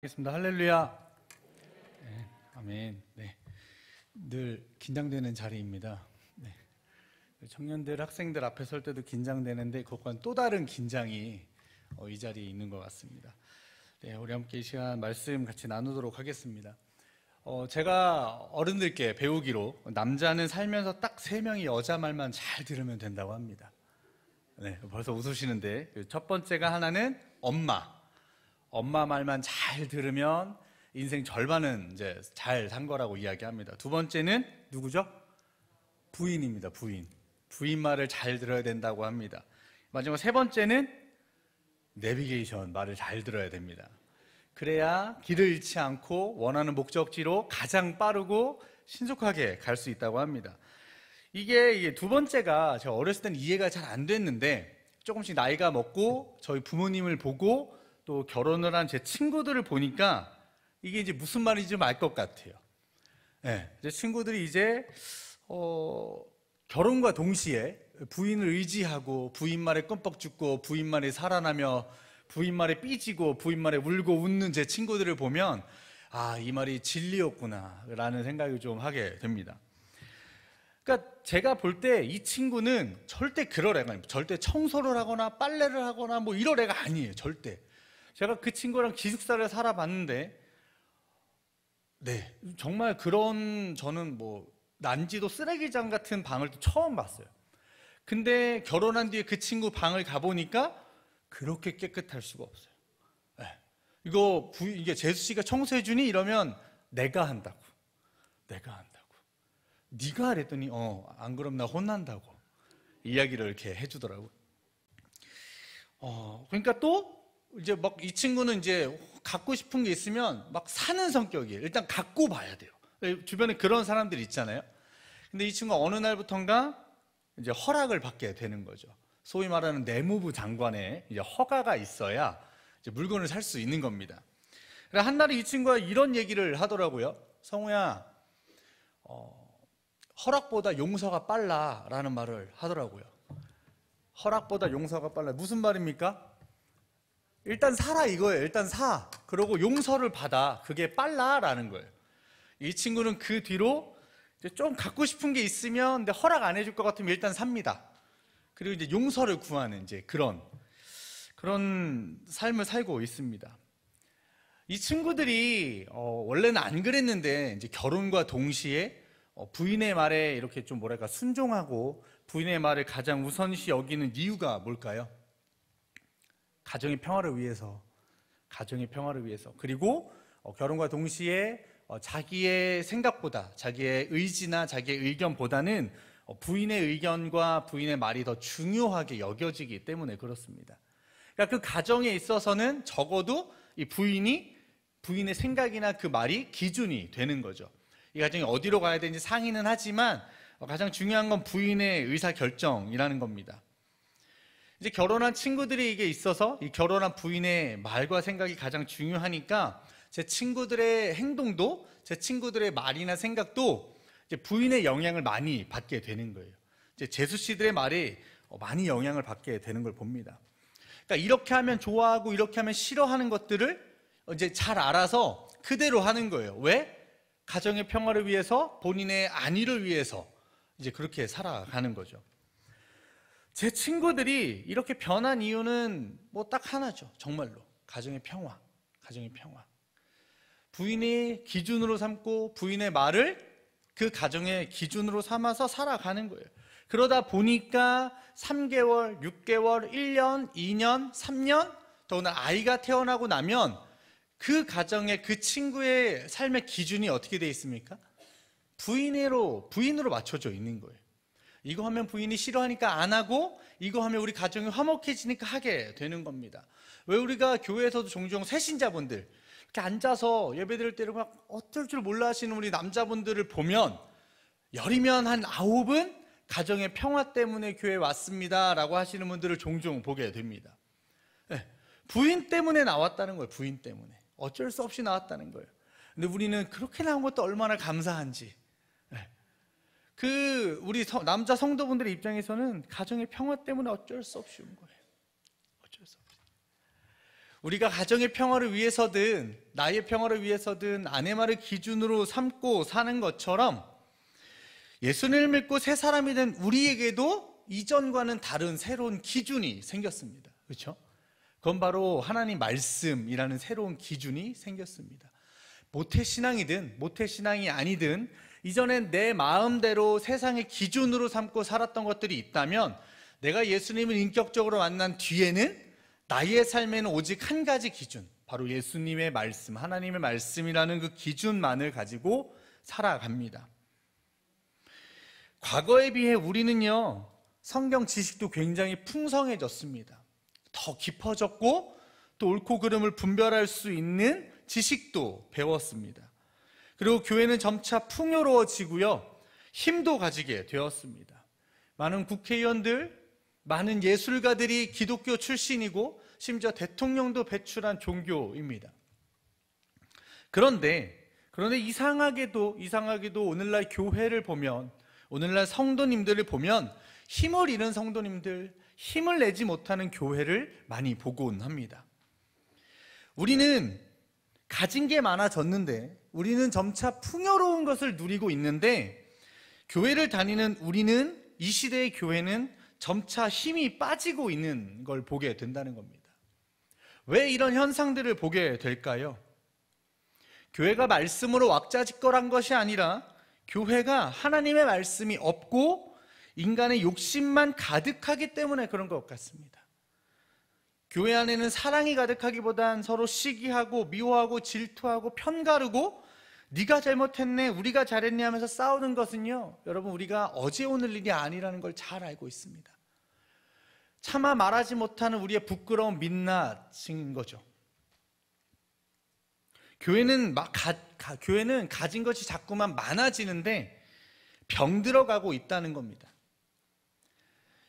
하겠습니다. 할렐루야. 네, 아멘. 네, 늘 긴장되는 자리입니다. 네, 청년들, 학생들 앞에 설 때도 긴장되는데 그것과는 또 다른 긴장이 이 자리에 있는 것 같습니다. 네, 우리 함께 이 시간 말씀 같이 나누도록 하겠습니다. 제가 어른들께 배우기로 남자는 살면서 딱 3명의 여자 말만 잘 들으면 된다고 합니다. 네, 벌써 웃으시는데 첫 번째가 하나는 엄마 말만 잘 들으면 인생 절반은 이제 잘 산 거라고 이야기합니다. 두 번째는 누구죠? 부인입니다. 부인 말을 잘 들어야 된다고 합니다. 마지막 세 번째는 내비게이션 말을 잘 들어야 됩니다. 그래야 길을 잃지 않고 원하는 목적지로 가장 빠르고 신속하게 갈 수 있다고 합니다. 이게 두 번째가 제가 어렸을 때는 이해가 잘 안 됐는데 조금씩 나이가 먹고 저희 부모님을 보고 또 결혼을 한 제 친구들을 보니까 이게 이제 무슨 말인지 좀 알 것 같아요. 네, 제 친구들이 이제 결혼과 동시에 부인을 의지하고 부인 말에 껌뻑 죽고 부인 말에 살아나며 부인 말에 삐지고 부인 말에 울고 웃는 제 친구들을 보면 아, 이 말이 진리였구나 라는 생각이 좀 하게 됩니다. 그러니까 제가 볼 때 이 친구는 절대 그럴 애가 아니에요. 절대 청소를 하거나 빨래를 하거나 뭐 이럴 애가 아니에요. 절대. 제가 그 친구랑 기숙사를 살아봤는데 네, 정말 그런 저는 뭐 난지도 쓰레기장 같은 방을 또 처음 봤어요. 근데 결혼한 뒤에 그 친구 방을 가보니까 그렇게 깨끗할 수가 없어요. 네. 이게 재수 씨가 청소해주니? 이러면 내가 한다고. 네가 하랬더니 안 그럼 나 혼난다고 이야기를 이렇게 해주더라고요. 그러니까 또 이제 막 이 친구는 이제 갖고 싶은 게 있으면 막 사는 성격이에요. 일단 갖고 봐야 돼요. 주변에 그런 사람들이 있잖아요. 근데 이 친구가 어느 날부턴가 이제 허락을 받게 되는 거죠. 소위 말하는 내무부 장관의 이제 허가가 있어야 이제 물건을 살 수 있는 겁니다. 그래서 한 날에 이 친구가 이런 얘기를 하더라고요. 성우야, 허락보다 용서가 빨라라는 말을 하더라고요. 허락보다 용서가 빨라. 무슨 말입니까? 일단 사라 이거예요. 일단 사. 그러고 용서를 받아. 그게 빨라라는 거예요. 이 친구는 그 뒤로 이제 좀 갖고 싶은 게 있으면 근데 허락 안 해줄 것 같으면 일단 삽니다. 그리고 이제 용서를 구하는 이제 그런 삶을 살고 있습니다. 이 친구들이 원래는 안 그랬는데 이제 결혼과 동시에 부인의 말에 이렇게 좀 뭐랄까 순종하고 부인의 말을 가장 우선시 여기는 이유가 뭘까요? 가정의 평화를 위해서 그리고 결혼과 동시에 자기의 생각보다 자기의 의지나 자기의 의견보다는 부인의 의견과 부인의 말이 더 중요하게 여겨지기 때문에 그렇습니다. 그러니까 그 가정에 있어서는 적어도 이 부인의 생각이나 그 말이 기준이 되는 거죠. 이 가정이 어디로 가야 되는지 상의는 하지만 가장 중요한 건 부인의 의사결정이라는 겁니다. 이제 결혼한 친구들에게 있어서 이 결혼한 부인의 말과 생각이 가장 중요하니까 제 친구들의 행동도 제 친구들의 말이나 생각도 이제 부인의 영향을 많이 받게 되는 거예요. 이제 재수 씨들의 말이 많이 영향을 받게 되는 걸 봅니다. 그러니까 이렇게 하면 좋아하고 이렇게 하면 싫어하는 것들을 이제 잘 알아서 그대로 하는 거예요. 왜? 가정의 평화를 위해서, 본인의 안위를 위해서 이제 그렇게 살아가는 거죠. 제 친구들이 이렇게 변한 이유는 뭐 딱 하나죠. 정말로 가정의 평화. 부인이 기준으로 삼고 부인의 말을 그 가정의 기준으로 삼아서 살아가는 거예요. 그러다 보니까 3개월, 6개월, 1년, 2년, 3년 더구나 아이가 태어나고 나면 그 가정의 그 친구의 삶의 기준이 어떻게 되어 있습니까? 부인으로 맞춰져 있는 거예요. 이거 하면 부인이 싫어하니까 안 하고 이거 하면 우리 가정이 화목해지니까 하게 되는 겁니다. 왜 우리가 교회에서도 종종 새신자분들 이렇게 앉아서 예배드릴 때 막 어쩔 줄 몰라 하시는 우리 남자분들을 보면 열이면 한 9은 가정의 평화 때문에 교회에 왔습니다 라고 하시는 분들을 종종 보게 됩니다. 네, 부인 때문에 나왔다는 거예요. 부인 때문에 어쩔 수 없이 나왔다는 거예요. 근데 우리는 그렇게 나온 것도 얼마나 감사한지. 우리 남자 성도분들의 입장에서는 가정의 평화 때문에 어쩔 수 없이 온 거예요. 어쩔 수 없이. 우리가 가정의 평화를 위해서든 나의 평화를 위해서든 아내만을 기준으로 삼고 사는 것처럼 예수님을 믿고 새 사람이 된 우리에게도 이전과는 다른 새로운 기준이 생겼습니다. 그렇죠? 그건 바로 하나님 말씀이라는 새로운 기준이 생겼습니다. 모태신앙이든 모태신앙이 아니든 이전엔 내 마음대로 세상의 기준으로 삼고 살았던 것들이 있다면 내가 예수님을 인격적으로 만난 뒤에는 나의 삶에는 오직 한 가지 기준, 바로 예수님의 말씀, 하나님의 말씀이라는 그 기준만을 가지고 살아갑니다. 과거에 비해 우리는요, 성경 지식도 굉장히 풍성해졌습니다. 더 깊어졌고 또 옳고 그름을 분별할 수 있는 지식도 배웠습니다. 그리고 교회는 점차 풍요로워지고요, 힘도 가지게 되었습니다. 많은 국회의원들, 많은 예술가들이 기독교 출신이고 심지어 대통령도 배출한 종교입니다. 그런데 이상하게도 오늘날 교회를 보면, 오늘날 성도님들을 보면 힘을 잃은 성도님들, 힘을 내지 못하는 교회를 많이 보곤 합니다. 우리는 가진 게 많아졌는데, 우리는 점차 풍요로운 것을 누리고 있는데, 교회를 다니는 우리는, 이 시대의 교회는 점차 힘이 빠지고 있는 걸 보게 된다는 겁니다. 왜 이런 현상들을 보게 될까요? 교회가 말씀으로 왁자지껄한 것이 아니라 교회가 하나님의 말씀이 없고 인간의 욕심만 가득하기 때문에 그런 것 같습니다. 교회 안에는 사랑이 가득하기보단 서로 시기하고 미워하고 질투하고 편가르고 네가 잘못했네, 우리가 잘했네 하면서 싸우는 것은요, 여러분, 우리가 어제 오늘 일이 아니라는 걸 잘 알고 있습니다. 차마 말하지 못하는 우리의 부끄러운 민낯인 거죠. 교회는 가진 것이 자꾸만 많아지는데 병들어가고 있다는 겁니다.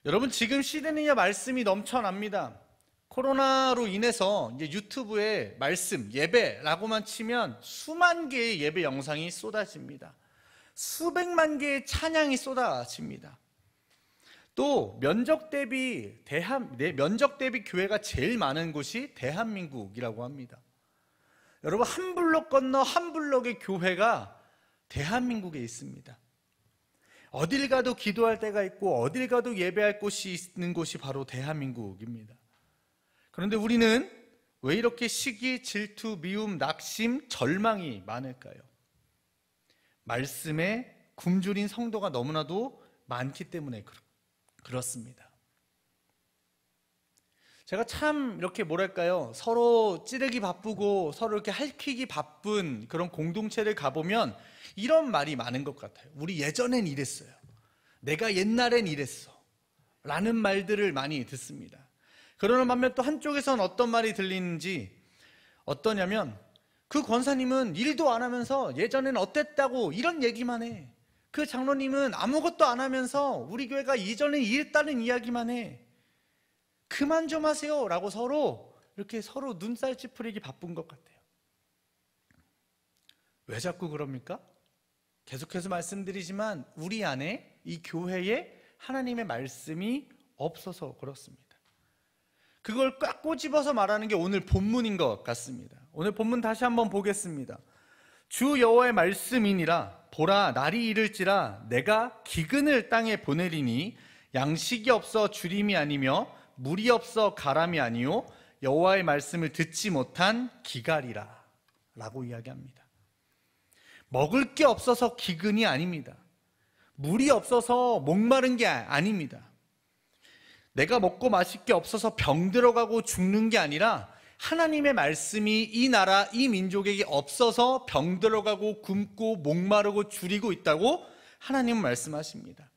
여러분, 지금 시대는요, 말씀이 넘쳐납니다. 코로나로 인해서 이제 유튜브에 말씀, 예배라고만 치면 수만 개의 예배 영상이 쏟아집니다. 수백만 개의 찬양이 쏟아집니다. 또 면적 대비 교회가 제일 많은 곳이 대한민국이라고 합니다. 여러분, 한 블록 건너 한 블록의 교회가 대한민국에 있습니다. 어딜 가도 기도할 때가 있고 어딜 가도 예배할 곳이 있는 곳이 바로 대한민국입니다. 그런데 우리는 왜 이렇게 시기, 질투, 미움, 낙심, 절망이 많을까요? 말씀에 굶주린 성도가 너무나도 많기 때문에 그렇습니다. 제가 참 이렇게 서로 찌르기 바쁘고 서로 이렇게 핥히기 바쁜 그런 공동체를 가보면 이런 말이 많은 것 같아요. 우리 예전엔 이랬어요. 내가 옛날엔 이랬어. 라는 말들을 많이 듣습니다. 그러는 반면 또 한쪽에서는 어떤 말이 들리는지, 어떠냐면 그 권사님은 일도 안 하면서 예전엔 어땠다고 이런 얘기만 해. 그 장로님은 아무것도 안 하면서 우리 교회가 이전에 이랬다는 이야기만 해. 그만 좀 하세요 라고 서로 눈살 찌푸리기 바쁜 것 같아요. 왜 자꾸 그럽니까? 계속해서 말씀드리지만 우리 안에, 이 교회에 하나님의 말씀이 없어서 그렇습니다. 그걸 꽉 꼬집어서 말하는 게 오늘 본문인 것 같습니다. 오늘 본문 다시 한번 보겠습니다. 주 여호와의 말씀이니라. 보라, 날이 이를지라 내가 기근을 땅에 보내리니 양식이 없어 주림이 아니며 물이 없어 가람이 아니요 여호와의 말씀을 듣지 못한 기갈이라 라고 이야기합니다. 먹을 게 없어서 기근이 아닙니다. 물이 없어서 목마른 게 아닙니다. 내가 먹고 마실 게 없어서 병들어가고 죽는 게 아니라 하나님의 말씀이 이 나라, 이 민족에게 없어서 병들어가고 굶고 목마르고 줄이고 있다고 하나님은 말씀하십니다.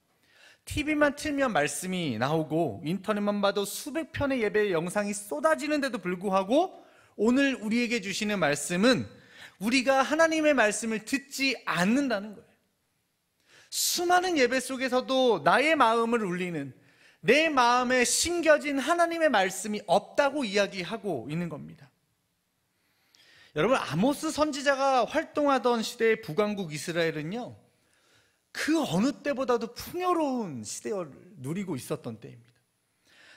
TV만 틀면 말씀이 나오고 인터넷만 봐도 수백 편의 예배 영상이 쏟아지는데도 불구하고 오늘 우리에게 주시는 말씀은 우리가 하나님의 말씀을 듣지 않는다는 거예요. 수많은 예배 속에서도 나의 마음을 울리는, 내 마음에 심겨진 하나님의 말씀이 없다고 이야기하고 있는 겁니다. 여러분, 아모스 선지자가 활동하던 시대의 북왕국 이스라엘은요, 그 어느 때보다도 풍요로운 시대를 누리고 있었던 때입니다.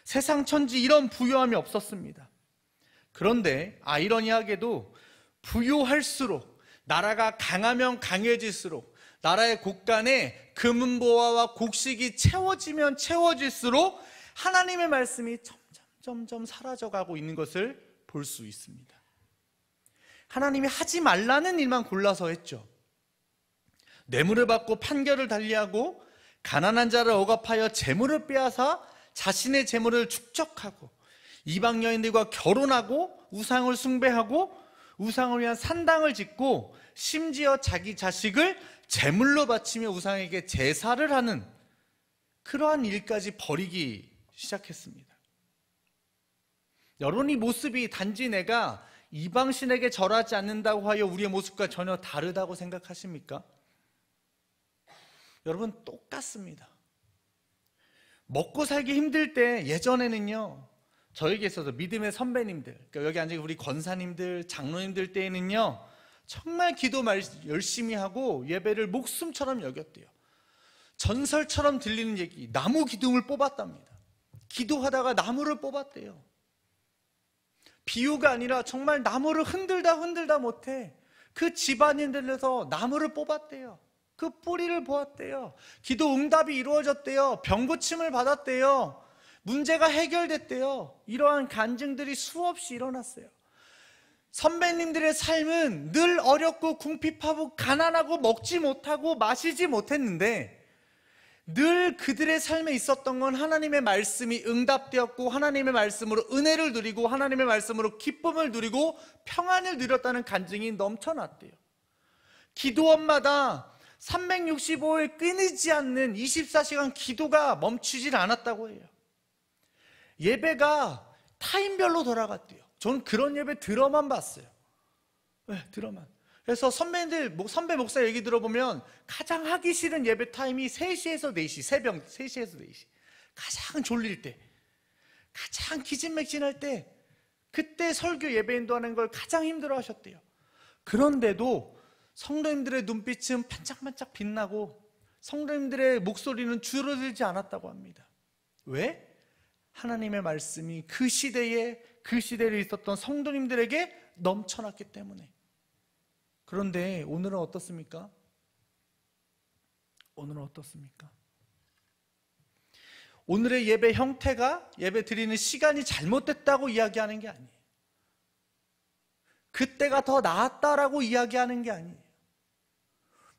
세상 천지 이런 부유함이 없었습니다. 그런데 아이러니하게도 부유할수록, 나라가 강하면 강해질수록, 나라의 곳간에 금은보화와 곡식이 채워지면 채워질수록 하나님의 말씀이 점점 사라져가고 있는 것을 볼 수 있습니다. 하나님이 하지 말라는 일만 골라서 했죠. 뇌물을 받고 판결을 달리하고 가난한 자를 억압하여 재물을 빼앗아 자신의 재물을 축적하고 이방 여인들과 결혼하고 우상을 숭배하고 우상을 위한 산당을 짓고 심지어 자기 자식을 제물로 바치며 우상에게 제사를 하는 그러한 일까지 벌이기 시작했습니다. 여러분, 이 모습이 단지 내가 이방신에게 절하지 않는다고 하여 우리의 모습과 전혀 다르다고 생각하십니까? 여러분, 똑같습니다. 먹고 살기 힘들 때 예전에는요, 저에게 있어서 믿음의 선배님들, 그러니까 여기 앉은 우리 권사님들, 장로님들 때에는요, 정말 기도 열심히 하고 예배를 목숨처럼 여겼대요. 전설처럼 들리는 얘기, 나무 기둥을 뽑았답니다. 기도하다가 나무를 뽑았대요. 비유가 아니라 정말 나무를 흔들다 못해 그 집안인들에서 나무를 뽑았대요. 그 뿌리를 보았대요. 기도 응답이 이루어졌대요. 병 고침을 받았대요. 문제가 해결됐대요. 이러한 간증들이 수없이 일어났어요. 선배님들의 삶은 늘 어렵고 궁핍하고 가난하고 먹지 못하고 마시지 못했는데 늘 그들의 삶에 있었던 건 하나님의 말씀이 응답되었고 하나님의 말씀으로 은혜를 누리고 하나님의 말씀으로 기쁨을 누리고 평안을 누렸다는 간증이 넘쳐났대요. 기도원마다 365일 끊이지 않는 24시간 기도가 멈추질 않았다고 해요. 예배가 타임별로 돌아갔대요. 저는 그런 예배 들어만 봤어요. 네, 들어만. 그래서 선배 목사 얘기 들어보면 가장 하기 싫은 예배 타임이 3시에서 4시, 새벽 3시에서 4시. 가장 졸릴 때, 가장 기진맥진할 때, 그때 설교 예배 인도하는 걸 가장 힘들어 하셨대요. 그런데도 성도님들의 눈빛은 반짝반짝 빛나고 성도님들의 목소리는 줄어들지 않았다고 합니다. 왜? 하나님의 말씀이 그 시대에 있었던 성도님들에게 넘쳐났기 때문에. 그런데 오늘은 어떻습니까? 오늘의 예배 형태가 예배 드리는 시간이 잘못됐다고 이야기하는 게 아니에요. 그때가 더 나았다라고 이야기하는 게 아니에요.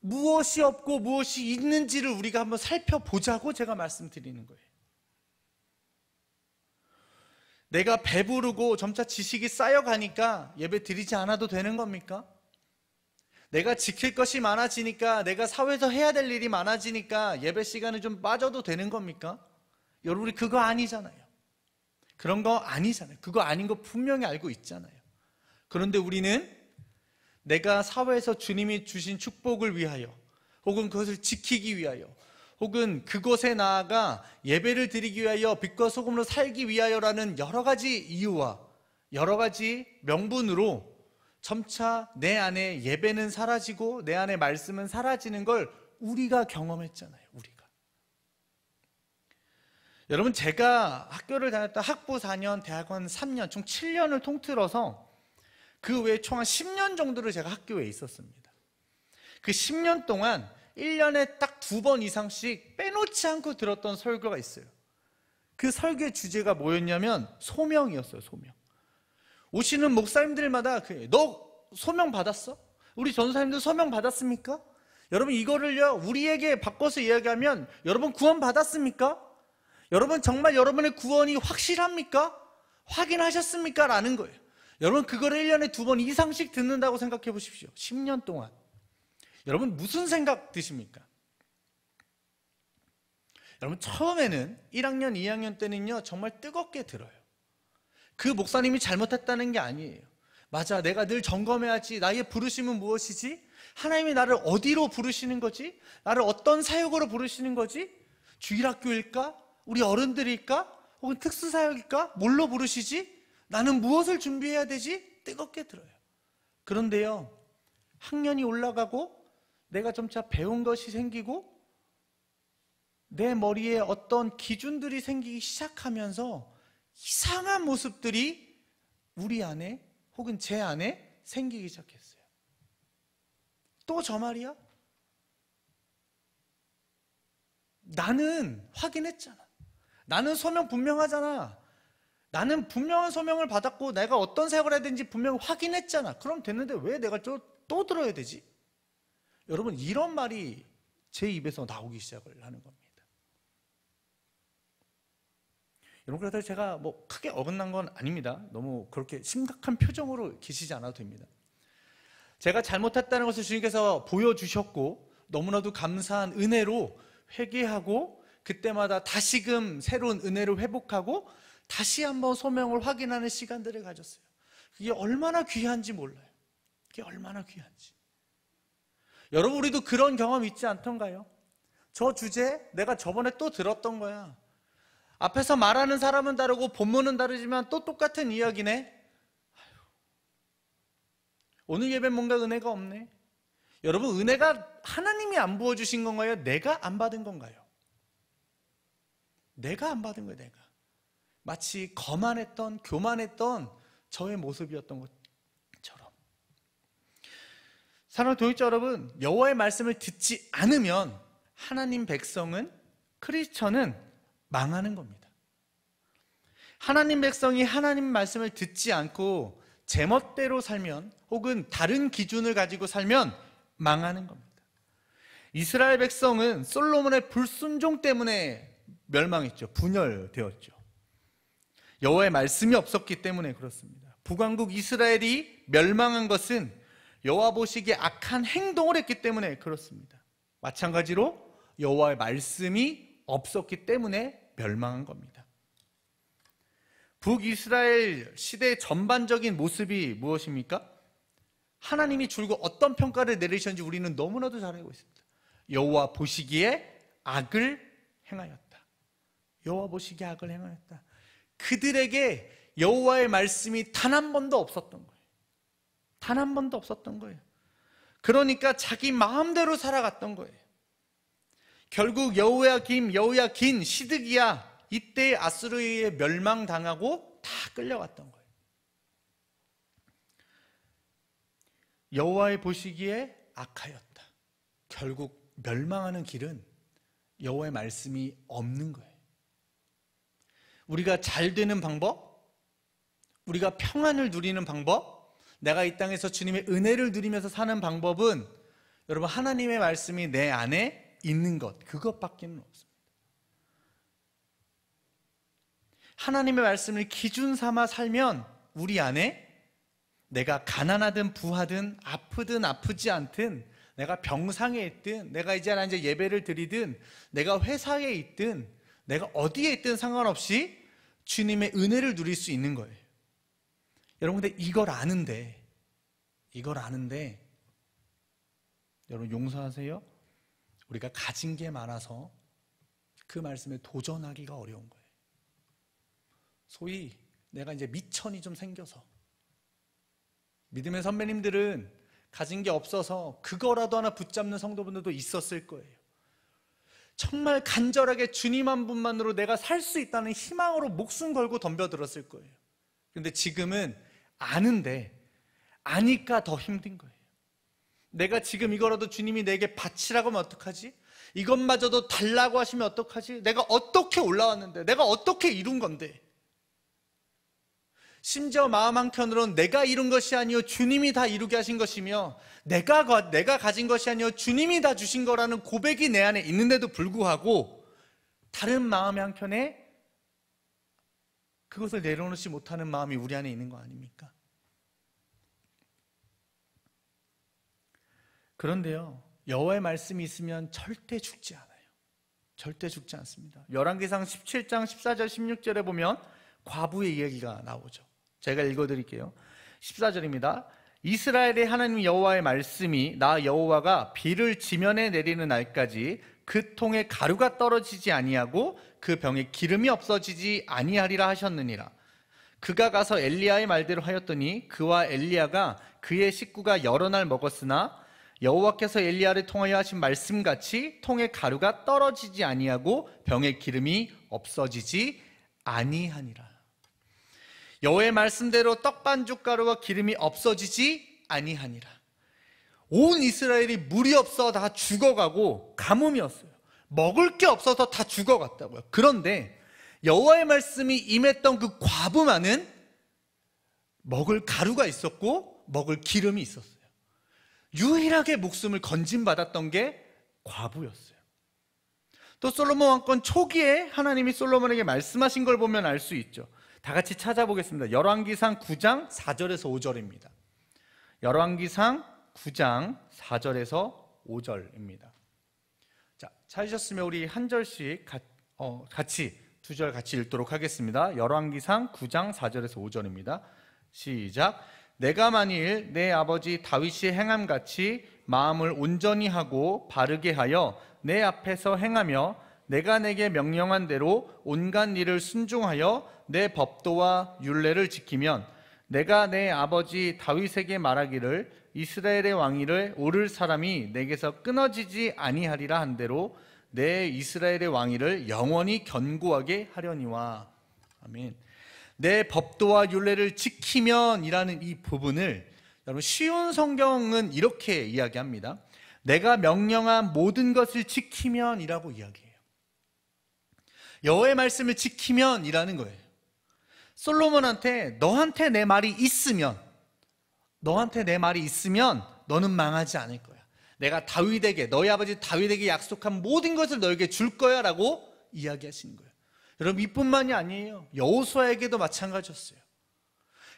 무엇이 없고 무엇이 있는지를 우리가 한번 살펴보자고 제가 말씀드리는 거예요. 내가 배부르고 점차 지식이 쌓여가니까 예배 드리지 않아도 되는 겁니까? 내가 지킬 것이 많아지니까, 내가 사회에서 해야 될 일이 많아지니까 예배 시간을 좀 빠져도 되는 겁니까? 여러분, 우리 그거 아니잖아요. 그런 거 아니잖아요. 그거 아닌 거 분명히 알고 있잖아요. 그런데 우리는 내가 사회에서 주님이 주신 축복을 위하여, 혹은 그것을 지키기 위하여, 혹은 그곳에 나아가 예배를 드리기 위하여 빛과 소금으로 살기 위하여라는 여러 가지 이유와 여러 가지 명분으로 점차 내 안에 예배는 사라지고 내 안에 말씀은 사라지는 걸 우리가 경험했잖아요. 우리가. 여러분, 제가 학교를 다녔던 학부 4년, 대학원 3년, 총 7년을 통틀어서 그 외에 총 한 10년 정도를 제가 학교에 있었습니다. 그 10년 동안 1년에 딱 2번 이상씩 빼놓지 않고 들었던 설교가 있어요. 그 설교의 주제가 뭐였냐면 소명이었어요. 소명. 오시는 목사님들마다 너 소명 받았어? 우리 전사님들 소명 받았습니까? 여러분, 이거를요 우리에게 바꿔서 이야기하면 여러분 구원 받았습니까? 여러분 정말 여러분의 구원이 확실합니까? 확인하셨습니까? 라는 거예요. 여러분, 그거를 1년에 2번 이상씩 듣는다고 생각해 보십시오. 10년 동안. 여러분, 무슨 생각 드십니까? 여러분, 처음에는 1학년, 2학년 때는요 정말 뜨겁게 들어요. 그 목사님이 잘못했다는 게 아니에요. 맞아, 내가 늘 점검해야지. 나의 부르심은 무엇이지? 하나님이 나를 어디로 부르시는 거지? 나를 어떤 사역으로 부르시는 거지? 주일학교일까? 우리 어른들일까? 혹은 특수사역일까? 뭘로 부르시지? 나는 무엇을 준비해야 되지? 뜨겁게 들어요. 그런데요, 학년이 올라가고 내가 점차 배운 것이 생기고 내 머리에 어떤 기준들이 생기기 시작하면서 이상한 모습들이 우리 안에 혹은 제 안에 생기기 시작했어요. 또 저 말이야? 나는 확인했잖아. 나는 소명 분명하잖아. 나는 분명한 소명을 받았고 내가 어떤 사역을 해야 되는지 분명히 확인했잖아. 그럼 됐는데 왜 내가 또 들어야 되지? 여러분, 이런 말이 제 입에서 나오기 시작을 하는 겁니다. 여러분, 그래서 제가 뭐 크게 어긋난 건 아닙니다. 너무 그렇게 심각한 표정으로 계시지 않아도 됩니다. 제가 잘못했다는 것을 주님께서 보여주셨고 너무나도 감사한 은혜로 회개하고 그때마다 다시금 새로운 은혜를 회복하고 다시 한번 소명을 확인하는 시간들을 가졌어요. 그게 얼마나 귀한지 몰라요. 그게 얼마나 귀한지. 여러분, 우리도 그런 경험 있지 않던가요? 저 주제 내가 저번에 또 들었던 거야. 앞에서 말하는 사람은 다르고 본문은 다르지만 또 똑같은 이야기네. 오늘 예배는 뭔가 은혜가 없네. 여러분, 은혜가 하나님이 안 부어주신 건가요? 내가 안 받은 건가요? 내가 안 받은 거예요. 내가 마치 거만했던 교만했던 저의 모습이었던 것처럼. 사랑하는 동역자 여러분, 여호와의 말씀을 듣지 않으면 하나님 백성은, 크리스천은 망하는 겁니다. 하나님 백성이 하나님 말씀을 듣지 않고 제멋대로 살면 혹은 다른 기준을 가지고 살면 망하는 겁니다. 이스라엘 백성은 솔로몬의 불순종 때문에 멸망했죠. 분열되었죠. 여호와의 말씀이 없었기 때문에 그렇습니다. 북왕국 이스라엘이 멸망한 것은 여호와 보시기에 악한 행동을 했기 때문에 그렇습니다. 마찬가지로 여호와의 말씀이 없었기 때문에 멸망한 겁니다. 북이스라엘 시대의 전반적인 모습이 무엇입니까? 하나님이 줄곧 어떤 평가를 내리셨는지 우리는 너무나도 잘 알고 있습니다. 여호와 보시기에 악을 행하였다. 여호와 보시기에 악을 행하였다. 그들에게 여호와의 말씀이 단 한 번도 없었던 거예요. 단 한 번도 없었던 거예요. 그러니까 자기 마음대로 살아갔던 거예요. 결국 여호야긴, 시드기야 이때 아수르에 멸망당하고 다 끌려갔던 거예요. 여호와의 보시기에 악하였다. 결국 멸망하는 길은 여호와의 말씀이 없는 거예요. 우리가 잘 되는 방법, 우리가 평안을 누리는 방법, 내가 이 땅에서 주님의 은혜를 누리면서 사는 방법은 여러분, 하나님의 말씀이 내 안에 있는 것, 그것밖에는 없습니다. 하나님의 말씀을 기준 삼아 살면 우리 안에 내가 가난하든 부하든 아프든 아프지 않든, 내가 병상에 있든, 내가 이제 예배를 드리든, 내가 회사에 있든, 내가 어디에 있든 상관없이 주님의 은혜를 누릴 수 있는 거예요. 여러분, 근데 이걸 아는데 여러분 용서하세요? 우리가 가진 게 많아서 그 말씀에 도전하기가 어려운 거예요. 소위 내가 이제 미천이 좀 생겨서, 믿음의 선배님들은 가진 게 없어서 그거라도 하나 붙잡는 성도분들도 있었을 거예요. 정말 간절하게 주님 한 분만으로 내가 살 수 있다는 희망으로 목숨 걸고 덤벼들었을 거예요. 그런데 지금은 아는데 아니까 더 힘든 거예요. 내가 지금 이거라도 주님이 내게 바치라고 하면 어떡하지? 이것마저도 달라고 하시면 어떡하지? 내가 어떻게 올라왔는데, 내가 어떻게 이룬 건데. 심지어 마음 한켠으로는 내가 이룬 것이 아니요 주님이 다 이루게 하신 것이며, 내가 가진 것이 아니요 주님이 다 주신 거라는 고백이 내 안에 있는데도 불구하고 다른 마음의 한켠에 그것을 내려놓지 못하는 마음이 우리 안에 있는 거 아닙니까? 그런데요, 여호와의 말씀이 있으면 절대 죽지 않아요. 절대 죽지 않습니다. 열왕기상 17장 14절 16절에 보면 과부의 이야기가 나오죠. 제가 읽어드릴게요. 14절입니다. 이스라엘의 하나님 여호와의 말씀이 나 여호와가 비를 지면에 내리는 날까지 그 통에 가루가 떨어지지 아니하고 그 병에 기름이 없어지지 아니하리라 하셨느니라. 그가 가서 엘리야의 말대로 하였더니 그와 엘리야가 그의 식구가 여러 날 먹었으나 여호와께서 엘리야를 통하여 하신 말씀같이 통에 가루가 떨어지지 아니하고 병에 기름이 없어지지 아니하니라. 여호와의 말씀대로 떡반죽 가루와 기름이 없어지지 아니하니라. 온 이스라엘이 물이 없어 다 죽어가고 가뭄이었어요. 먹을 게 없어서 다 죽어갔다고요. 그런데 여호와의 말씀이 임했던 그 과부만은 먹을 가루가 있었고 먹을 기름이 있었어요. 유일하게 목숨을 건진받았던 게 과부였어요. 또 솔로몬 왕권 초기에 하나님이 솔로몬에게 말씀하신 걸 보면 알 수 있죠. 다 같이 찾아보겠습니다. 열왕기상 9장 4절에서 5절입니다. 열왕기상 9장 4절에서 5절입니다. 자, 찾으셨으면 우리 한 절씩 같이 두 절 같이 읽도록 하겠습니다. 열왕기상 9장 4절에서 5절입니다. 시작. 내가 만일 내 아버지 다윗이 행함같이 마음을 온전히 하고 바르게 하여 내 앞에서 행하며 내가 내게 명령한 대로 온갖 일을 순종하여 내 법도와 율례를 지키면 내가 내 아버지 다윗에게 말하기를 이스라엘의 왕위를 오를 사람이 내게서 끊어지지 아니하리라 한 대로 내 이스라엘의 왕위를 영원히 견고하게 하려니와. 아멘. 내 법도와 율례를 지키면 이라는 이 부분을 여러분 쉬운 성경은 이렇게 이야기합니다. 내가 명령한 모든 것을 지키면 이라고 이야기해요. 여호와의 말씀을 지키면 이라는 거예요. 솔로몬한테 너한테 내 말이 있으면 너는 망하지 않을 거야. 내가 다윗에게 너희 아버지 다윗에게 약속한 모든 것을 너에게 줄 거야 라고 이야기하시는 거예요. 여러분 이뿐만이 아니에요. 여호수아에게도 마찬가지였어요.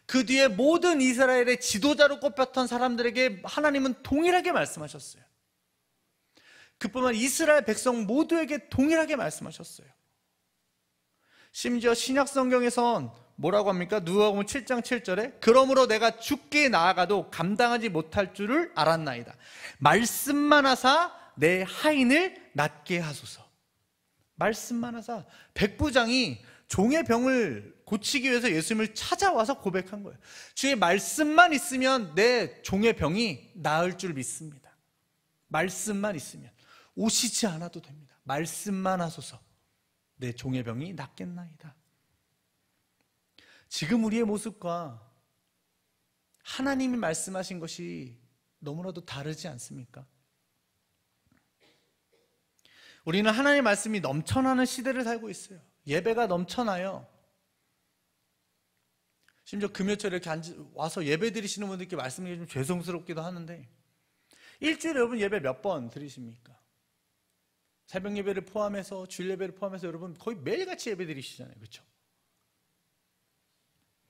그 뒤에 모든 이스라엘의 지도자로 꼽혔던 사람들에게 하나님은 동일하게 말씀하셨어요. 그뿐만 이스라엘 백성 모두에게 동일하게 말씀하셨어요. 심지어 신약 성경에선 뭐라고 합니까? 누가복음 7장 7절에 그러므로 내가 죽게 나아가도 감당하지 못할 줄을 알았나이다. 말씀만 하사 내 하인을 낫게 하소서. 말씀만 하사. 백부장이 종의 병을 고치기 위해서 예수님을 찾아와서 고백한 거예요. 주의 말씀만 있으면 내 종의 병이 나을 줄 믿습니다. 말씀만 있으면 오시지 않아도 됩니다. 말씀만 하소서. 내 종의 병이 낫겠나이다. 지금 우리의 모습과 하나님이 말씀하신 것이 너무나도 다르지 않습니까? 우리는 하나님의 말씀이 넘쳐나는 시대를 살고 있어요. 예배가 넘쳐나요. 심지어 금요일에 이렇게 와서 예배 드리시는 분들께 말씀드리기 좀 죄송스럽기도 하는데 일주일에 여러분 예배 몇 번 드리십니까? 새벽 예배를 포함해서 주일 예배를 포함해서 여러분 거의 매일같이 예배 드리시잖아요. 그렇죠?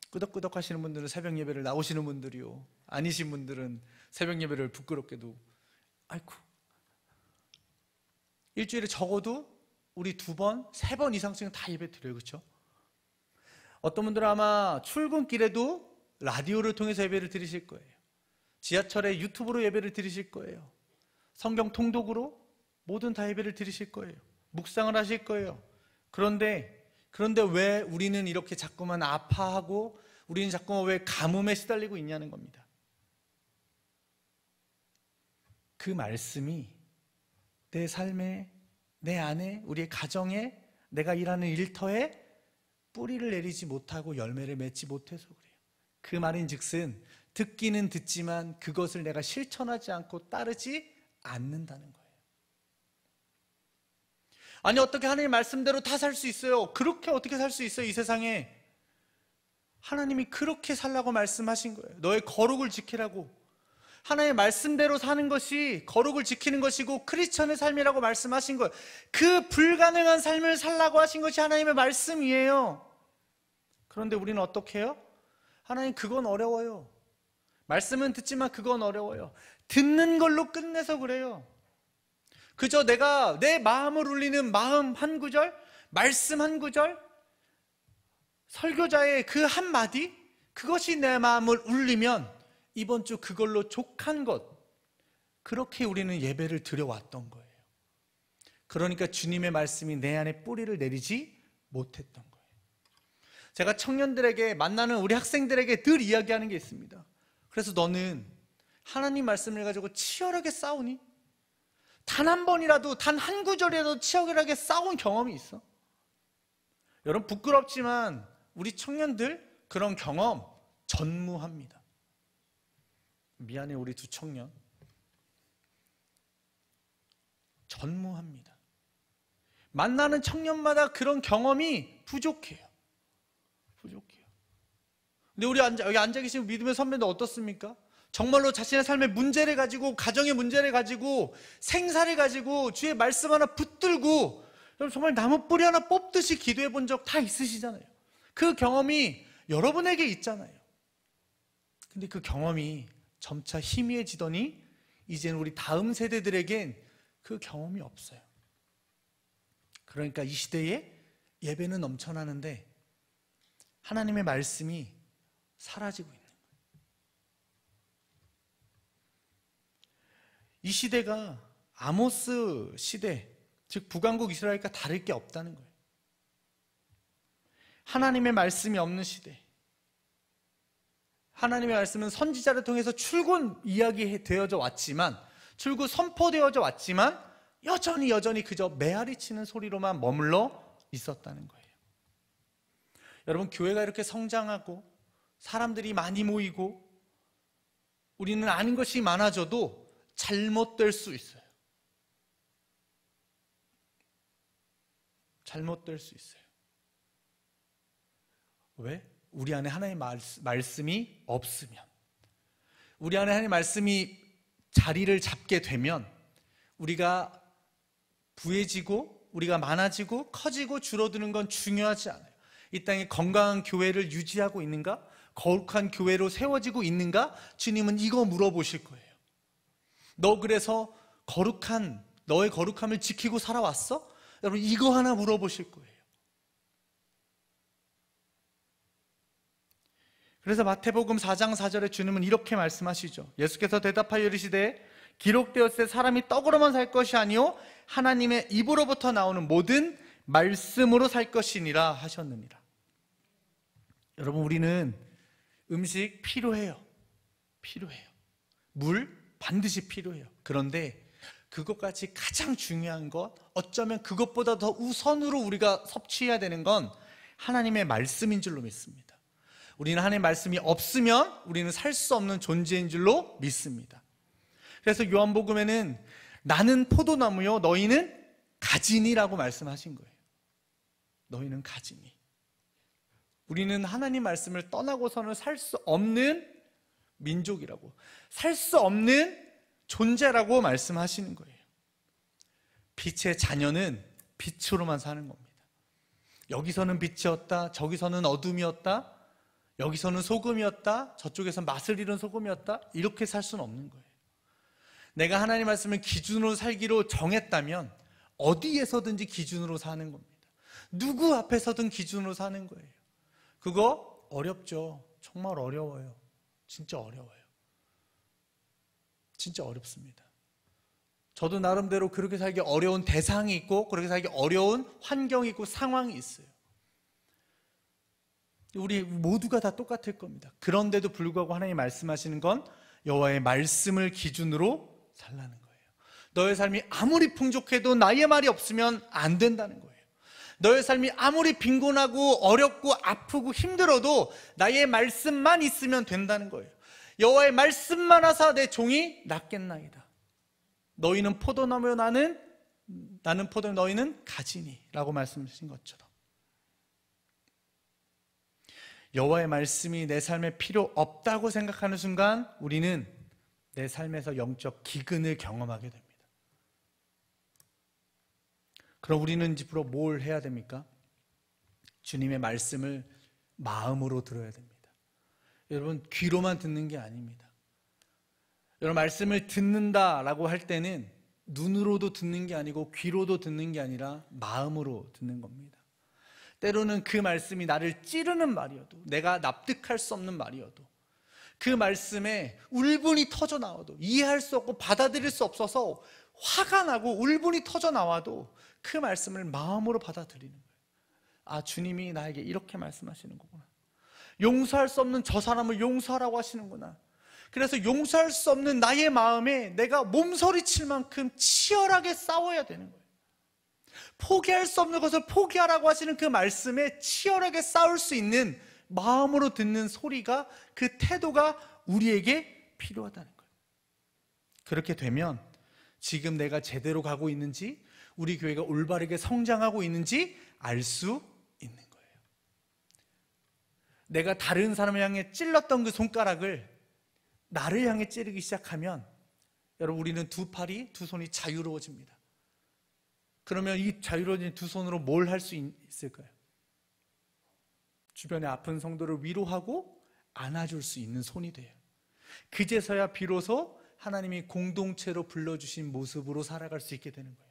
끄덕끄덕 하시는 분들은 새벽 예배를 나오시는 분들이요, 아니신 분들은 새벽 예배를 부끄럽게도 아이고 일주일에 적어도 우리 2번, 3번 이상씩은 다 예배 드려요. 그렇죠? 어떤 분들은 아마 출근길에도 라디오를 통해서 예배를 드리실 거예요. 지하철에 유튜브로 예배를 드리실 거예요. 성경 통독으로 뭐든 다 예배를 드리실 거예요. 묵상을 하실 거예요. 그런데 왜 우리는 이렇게 자꾸만 아파하고 우리는 자꾸만 왜 가뭄에 시달리고 있냐는 겁니다. 그 말씀이 내 삶에, 내 안에, 우리의 가정에, 내가 일하는 일터에 뿌리를 내리지 못하고 열매를 맺지 못해서 그래요. 그 말인즉슨 듣기는 듣지만 그것을 내가 실천하지 않고 따르지 않는다는 거예요. 아니 어떻게 하나님 말씀대로 다 살 수 있어요? 그렇게 어떻게 살 수 있어요? 이 세상에 하나님이 그렇게 살라고 말씀하신 거예요. 너의 거룩을 지키라고. 하나님의 말씀대로 사는 것이 거룩을 지키는 것이고 크리스천의 삶이라고 말씀하신 거예요. 그 불가능한 삶을 살라고 하신 것이 하나님의 말씀이에요. 그런데 우리는 어떻게 해요? 하나님 그건 어려워요. 말씀은 듣지만 그건 어려워요. 듣는 걸로 끝내서 그래요. 그저 내가 내 마음을 울리는 마음 한 구절, 말씀 한 구절, 설교자의 그 한마디, 그것이 내 마음을 울리면 이번 주 그걸로 족한 것, 그렇게 우리는 예배를 드려왔던 거예요. 그러니까 주님의 말씀이 내 안에 뿌리를 내리지 못했던 거예요. 제가 청년들에게, 만나는 우리 학생들에게 늘 이야기하는 게 있습니다. 그래서 너는 하나님 말씀을 가지고 치열하게 싸우니? 단 한 번이라도, 단 한 구절이라도 치열하게 싸운 경험이 있어? 여러분 부끄럽지만 우리 청년들 그런 경험 전무합니다. 미안해, 우리 두 청년. 전무합니다. 만나는 청년마다 그런 경험이 부족해요. 근데 우리 여기 앉아 계신 믿음의 선배들 어떻습니까? 정말로 자신의 삶의 문제를 가지고, 가정의 문제를 가지고, 생사를 가지고 주의 말씀 하나 붙들고 여러분 정말 나무 뿌리 하나 뽑듯이 기도해 본 적 다 있으시잖아요. 그 경험이 여러분에게 있잖아요. 근데 그 경험이 점차 희미해지더니 이제는 우리 다음 세대들에겐 그 경험이 없어요. 그러니까 이 시대에 예배는 넘쳐나는데 하나님의 말씀이 사라지고 있는 거예요. 이 시대가 아모스 시대, 즉 북왕국 이스라엘과 다를 게 없다는 거예요. 하나님의 말씀이 없는 시대. 하나님의 말씀은 선지자를 통해서 출근 이야기되어져 왔지만, 출구 선포되어져 왔지만 여전히 그저 메아리 치는 소리로만 머물러 있었다는 거예요. 여러분, 교회가 이렇게 성장하고 사람들이 많이 모이고 우리는 아는 것이 많아져도 잘못될 수 있어요. 잘못될 수 있어요. 왜? 우리 안에 하나님의 말씀이 없으면, 우리 안에 하나님의 말씀이 자리를 잡게 되면 우리가 부해지고 우리가 많아지고 커지고 줄어드는 건 중요하지 않아요. 이 땅에 건강한 교회를 유지하고 있는가? 거룩한 교회로 세워지고 있는가? 주님은 이거 물어보실 거예요. 너 그래서 너의 거룩함을 지키고 살아왔어? 여러분, 이거 하나 물어보실 거예요. 그래서 마태복음 4장 4절에 주님은 이렇게 말씀하시죠. 예수께서 대답하여 이르시되 기록되었을 때 사람이 떡으로만 살 것이 아니요 하나님의 입으로부터 나오는 모든 말씀으로 살 것이니라 하셨느니라. 여러분, 우리는 음식 필요해요. 물 반드시 필요해요. 그런데 그것까지 가장 중요한 것, 어쩌면 그것보다 더 우선으로 우리가 섭취해야 되는 건 하나님의 말씀인 줄로 믿습니다. 우리는 하나님의 말씀이 없으면 우리는 살 수 없는 존재인 줄로 믿습니다. 그래서 요한복음에는 나는 포도나무요 너희는 가지니라고 말씀하신 거예요. 너희는 가지니. 우리는 하나님 말씀을 떠나고서는 살 수 없는 민족이라고, 살 수 없는 존재라고 말씀하시는 거예요. 빛의 자녀는 빛으로만 사는 겁니다. 여기서는 빛이었다, 저기서는 어둠이었다, 여기서는 소금이었다, 저쪽에서 맛을 잃은 소금이었다, 이렇게 살 수는 없는 거예요. 내가 하나님 말씀을 기준으로 살기로 정했다면 어디에서든지 기준으로 사는 겁니다. 누구 앞에서든 기준으로 사는 거예요. 그거 어렵죠. 정말 어려워요. 진짜 어려워요. 진짜 어렵습니다. 저도 나름대로 그렇게 살기 어려운 대상이 있고 그렇게 살기 어려운 환경이 있고 상황이 있어요. 우리 모두가 다 똑같을 겁니다. 그런데도 불구하고 하나님이 말씀하시는 건 여호와의 말씀을 기준으로 살라는 거예요. 너의 삶이 아무리 풍족해도 나의 말이 없으면 안 된다는 거예요. 너의 삶이 아무리 빈곤하고 어렵고 아프고 힘들어도 나의 말씀만 있으면 된다는 거예요. 여호와의 말씀만 하사 내 종이 낫겠나이다. 너희는 포도나무요 나는 포도나무 너희는 가지니 라고 말씀하신 것처럼 여호와의 말씀이 내 삶에 필요 없다고 생각하는 순간 우리는 내 삶에서 영적 기근을 경험하게 됩니다. 그럼 우리는 집으로 뭘 해야 됩니까? 주님의 말씀을 마음으로 들어야 됩니다. 여러분, 귀로만 듣는 게 아닙니다. 여러분, 말씀을 듣는다라고 할 때는 눈으로도 듣는 게 아니고 귀로도 듣는 게 아니라 마음으로 듣는 겁니다. 때로는 그 말씀이 나를 찌르는 말이어도, 내가 납득할 수 없는 말이어도, 그 말씀에 울분이 터져 나와도, 이해할 수 없고 받아들일 수 없어서 화가 나고 울분이 터져 나와도 그 말씀을 마음으로 받아들이는 거예요. 아, 주님이 나에게 이렇게 말씀하시는 거구나. 용서할 수 없는 저 사람을 용서하라고 하시는구나. 그래서 용서할 수 없는 나의 마음에 내가 몸서리칠 만큼 치열하게 싸워야 되는 거예요. 포기할 수 없는 것을 포기하라고 하시는 그 말씀에 치열하게 싸울 수 있는 마음으로 듣는 소리가, 그 태도가 우리에게 필요하다는 거예요. 그렇게 되면 지금 내가 제대로 가고 있는지, 우리 교회가 올바르게 성장하고 있는지 알 수 있는 거예요. 내가 다른 사람을 향해 찔렀던 그 손가락을 나를 향해 찌르기 시작하면 여러분, 우리는 두 팔이, 두 손이 자유로워집니다. 그러면 이 자유로워진 두 손으로 뭘 할 수 있을까요? 주변에 아픈 성도를 위로하고 안아줄 수 있는 손이 돼요. 그제서야 비로소 하나님이 공동체로 불러주신 모습으로 살아갈 수 있게 되는 거예요.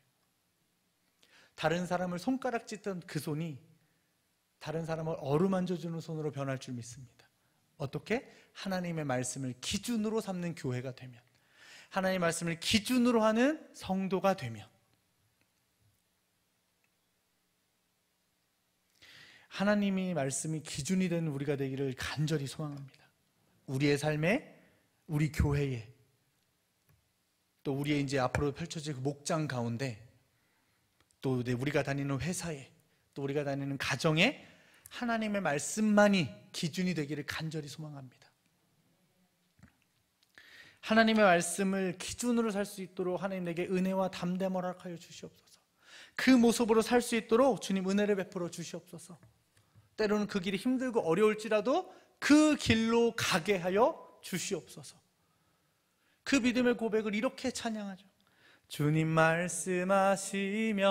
다른 사람을 손가락 찢던 그 손이 다른 사람을 어루만져주는 손으로 변할 줄 믿습니다. 어떻게? 하나님의 말씀을 기준으로 삼는 교회가 되면, 하나님의 말씀을 기준으로 하는 성도가 되면, 하나님의 말씀이 기준이 되는 우리가 되기를 간절히 소망합니다. 우리의 삶에, 우리 교회에, 또 우리의 이제 앞으로 펼쳐질 목장 가운데, 또 우리가 다니는 회사에, 또 우리가 다니는 가정에 하나님의 말씀만이 기준이 되기를 간절히 소망합니다. 하나님의 말씀을 기준으로 살 수 있도록 하나님 내게 은혜와 담대함을 허락하여 주시옵소서. 그 모습으로 살 수 있도록 주님 은혜를 베풀어 주시옵소서. 때로는 그 길이 힘들고 어려울지라도 그 길로 가게 하여 주시옵소서. 그 믿음의 고백을 이렇게 찬양하죠. 주님 말씀하시면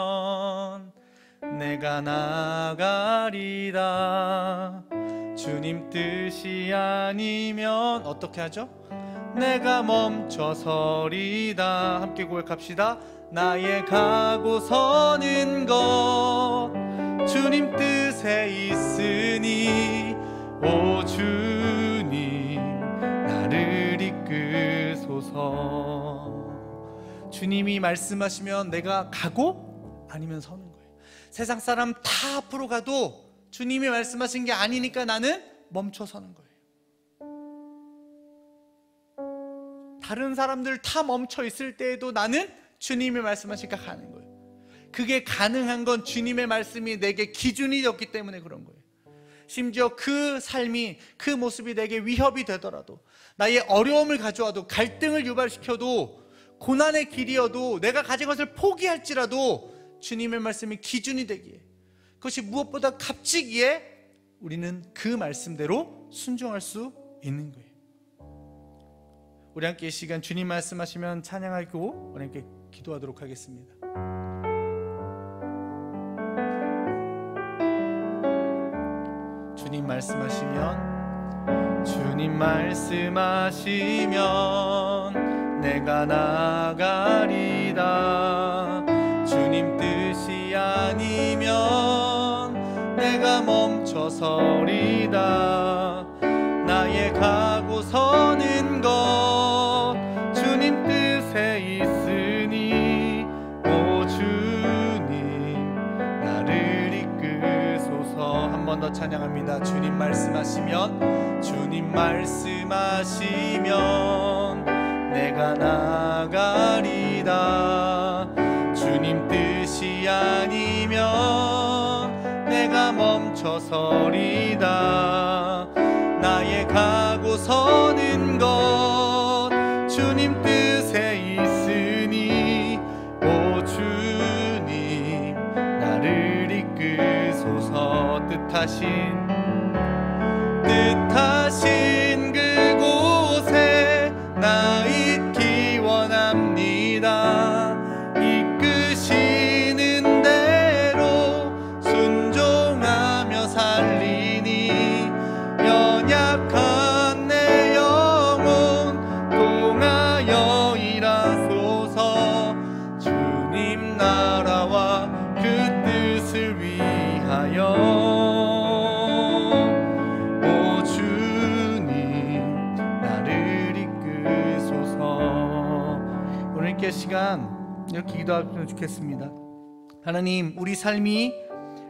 내가 나가리라. 주님 뜻이 아니면 어떻게 하죠? 내가 멈춰서리다. 함께 고백합시다. 나의 가고 서는 것 주님 뜻에 있으니 오 주님 나를 이끄소서. 주님이 말씀하시면 내가 가고 아니면 서는 거예요. 세상 사람 다 앞으로 가도 주님이 말씀하신 게 아니니까 나는 멈춰 서는 거예요. 다른 사람들 다 멈춰 있을 때에도 나는 주님이 말씀하시니까 가는 거예요. 그게 가능한 건 주님의 말씀이 내게 기준이 되었기 때문에 그런 거예요. 심지어 그 삶이, 그 모습이 내게 위협이 되더라도, 나의 어려움을 가져와도, 갈등을 유발시켜도, 고난의 길이어도, 내가 가진 것을 포기할지라도 주님의 말씀이 기준이 되기에, 그것이 무엇보다 값지기에 우리는 그 말씀대로 순종할 수 있는 거예요. 우리 함께 이 시간 주님 말씀하시면 찬양하고 우리 함께 기도하도록 하겠습니다. 주님 말씀하시면, 주님 말씀하시면 내가 나가리다. 주님 뜻이 아니면 내가 멈춰서리다. 나의 가고 서는 것 주님 뜻에 있으니 오 주님 나를 이끄소서. 한 번 더 찬양합니다. 주님 말씀하시면, 주님 말씀하시면 내가 나가리다. 주님 뜻이 아니면 내가 멈춰서리다. 나의 가고 서는 것 주님 뜻에 있으니 오 주님 나를 이끄소서. 뜻하신 그곳에 나 있기 원합니다. 이끄시는 대로 순종하며 살리니 연약한 내 영혼 통하여 일하소서. 주님 나라와 그 뜻을 위하여 오 주님 나를 이끄소서. 오늘께 시간 이렇게 기도하면 좋겠습니다. 하나님, 우리 삶이,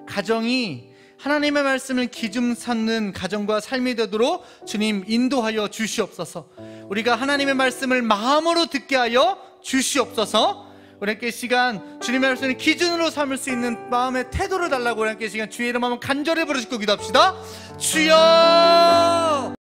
가정이 하나님의 말씀을 기준 삼는 가정과 삶이 되도록 주님 인도하여 주시옵소서. 우리가 하나님의 말씀을 마음으로 듣게 하여 주시옵소서. 우리 함께 이 시간 주님의 말씀을 기준으로 삼을 수 있는 마음의 태도를 달라고 우리 함께 이 시간 주의 이름 한번 간절히 부르짖고 기도합시다. 주여